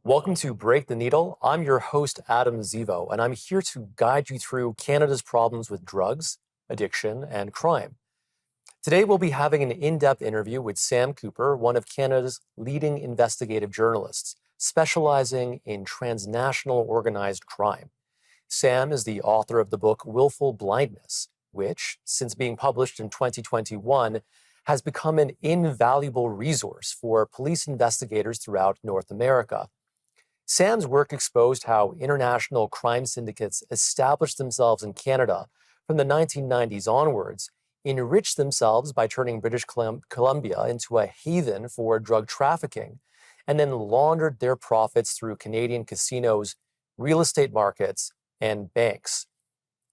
Welcome to Break the Needle. I'm your host, Adam Zivo, and I'm here to guide you through Canada's problems with drugs, addiction, and crime. Today, we'll be having an in depth interview with Sam Cooper, one of Canada's leading investigative journalists, specializing in transnational organized crime. Sam is the author of the book Willful Blindness, which, since being published in 2021, has become an invaluable resource for police investigators throughout North America. Sam's work exposed how international crime syndicates established themselves in Canada from the 1990s onwards, enriched themselves by turning British Columbia into a haven for drug trafficking, and then laundered their profits through Canadian casinos, real estate markets, and banks.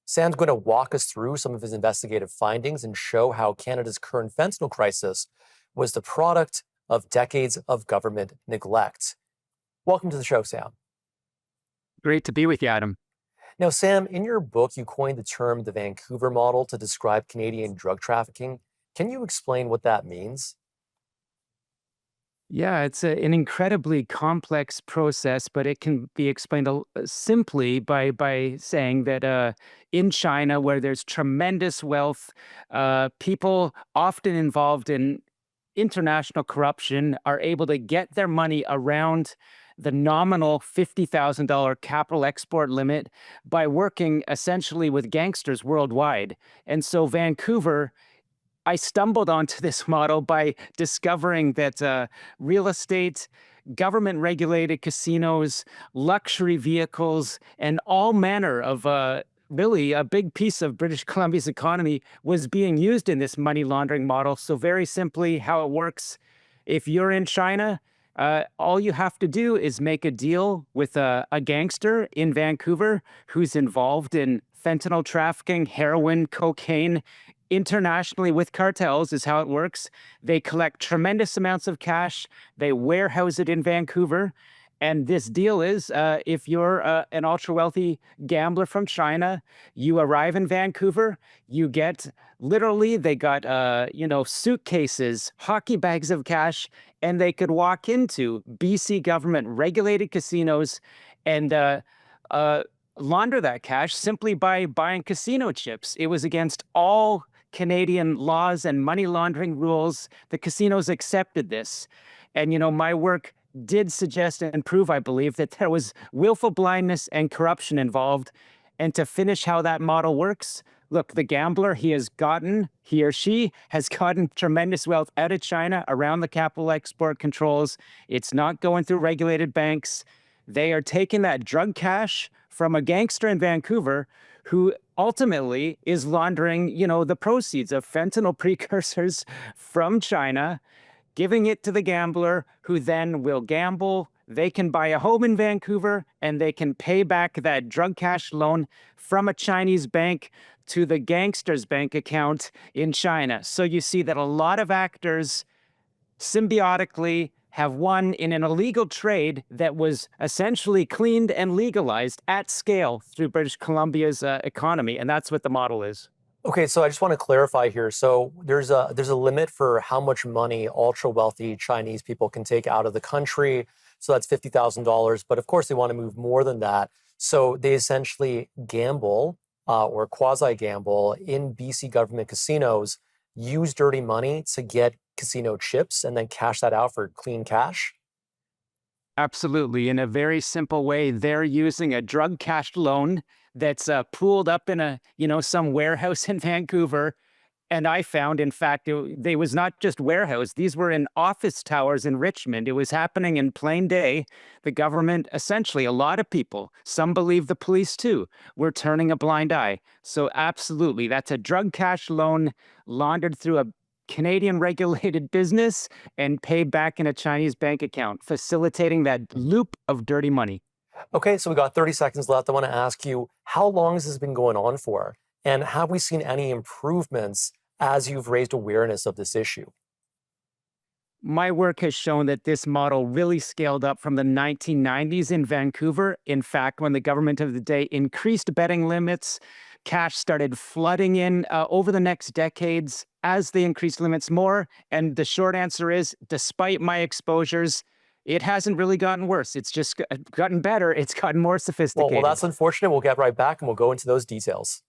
Sam's going to walk us through some of his investigative findings and show how Canada's current fentanyl crisis was the product of decades of government neglect. Welcome to the show, Sam. Great to be with you, Adam. Now, Sam, in your book, you coined the term the Vancouver model to describe Canadian drug trafficking. Can you explain what that means? Yeah, it's an incredibly complex process, but it can be explained simply by saying that in China, where there's tremendous wealth, people often involved in international corruption are able to get their money around the nominal $50,000 capital export limit by working essentially with gangsters worldwide. And so Vancouver, I stumbled onto this model by discovering that real estate, government regulated casinos, luxury vehicles, and all manner of really a big piece of British Columbia's economy was being used in this money laundering model. So, very simply, how it works: if you're in China, all you have to do is make a deal with a gangster in Vancouver who's involved in fentanyl trafficking, heroin, cocaine, internationally with cartels is how it works. They collect tremendous amounts of cash. They warehouse it in Vancouver. And this deal is if you're an ultra wealthy gambler from China, you arrive in Vancouver, you get literally, they got, suitcases, hockey bags of cash, and they could walk into BC government regulated casinos and launder that cash simply by buying casino chips. It was against all Canadian laws and money laundering rules. The casinos accepted this. And, my work did suggest and prove, I believe, that there was willful blindness and corruption involved. And to finish how that model works, look, the gambler, he or she has gotten tremendous wealth out of China around the capital export controls. It's not going through regulated banks. They are taking that drug cash from a gangster in Vancouver who ultimately is laundering, the proceeds of fentanyl precursors from China, giving it to the gambler who then will gamble. They can buy a home in Vancouver and they can pay back that drug cash loan from a Chinese bank to the gangster's bank account in China. So you see that a lot of actors symbiotically have won in an illegal trade that was essentially cleaned and legalized at scale through British Columbia's economy. And that's what the model is. Okay, so I just want to clarify here. So there's a limit for how much money ultra wealthy Chinese people can take out of the country. So that's $50,000. But of course, they want to move more than that. So they essentially gamble or quasi gamble in BC government casinos, use dirty money to get casino chips, and then cash that out for clean cash. Absolutely. In a very simple way, they're using a drug cash loan that's pooled up in some warehouse in Vancouver. And I found, in fact, they was not just warehouse. These were in office towers in Richmond. It was happening in plain day. The government, essentially, a lot of people, some believe the police too, were turning a blind eye. So absolutely, that's a drug cash loan laundered through a Canadian regulated business and paid back in a Chinese bank account, facilitating that loop of dirty money. Okay, so we got 30 seconds left. I want to ask you, how long has this been going on for? And have we seen any improvements as you've raised awareness of this issue? My work has shown that this model really scaled up from the 1990s in Vancouver. In fact, when the government of the day increased betting limits, cash started flooding in over the next decades as they increased limits more. And the short answer is, despite my exposures, It hasn't really gotten worse. It's just gotten better. It's gotten more Well, sophisticated. that's unfortunate. We'll get right back and we'll go into those details.